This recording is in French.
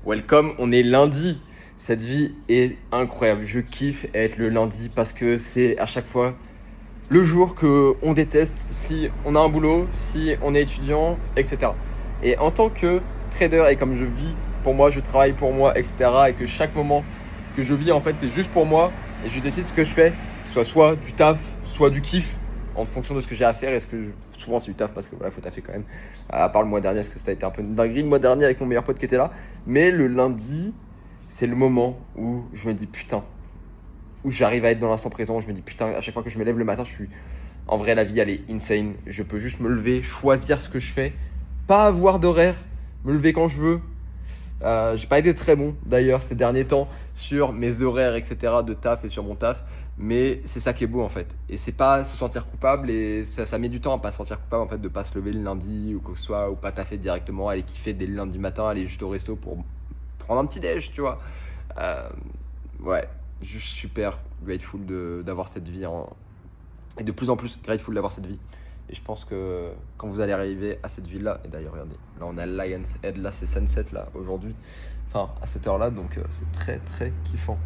Welcome, on est lundi. Cette vie est incroyable. Je kiffe être le lundi parce que c'est à chaque fois le jour que on déteste si on a un boulot, si on est étudiant, etc. Et en tant que trader et comme je vis pour moi, je travaille pour moi, etc. Et que chaque moment que je vis en fait c'est juste pour moi et je décide ce que je fais, soit du taf, soit du kiff en fonction de ce que j'ai à faire et souvent c'est du taf parce que voilà faut taffer quand même. À part le mois dernier parce que ça a été un peu une dinguerie le mois dernier avec mon meilleur pote qui était là. Mais le lundi c'est le moment où je me dis putain, où j'arrive à être dans l'instant présent. Je me dis putain, à chaque fois que je me lève le matin, je suis en vrai, la vie elle est insane. Je peux juste me lever, choisir ce que je fais, pas avoir d'horaire, me lever quand je veux. J'ai pas été très bon d'ailleurs ces derniers temps sur mes horaires, etc. de taf et sur mon taf, mais c'est ça qui est beau en fait. Et c'est pas se sentir coupable et ça met du temps à pas se sentir coupable en fait de pas se lever le lundi ou quoi que ce soit, ou pas taffer directement, aller kiffer dès le lundi matin, aller juste au resto pour prendre un petit déj, tu vois. Euh, ouais, juste super grateful d'avoir cette vie et de plus en plus grateful d'avoir cette vie. Et je pense que quand vous allez arriver à cette ville-là, et d'ailleurs, regardez, là on a Lion's Head, là c'est sunset là aujourd'hui, enfin à cette heure-là, donc c'est très très kiffant.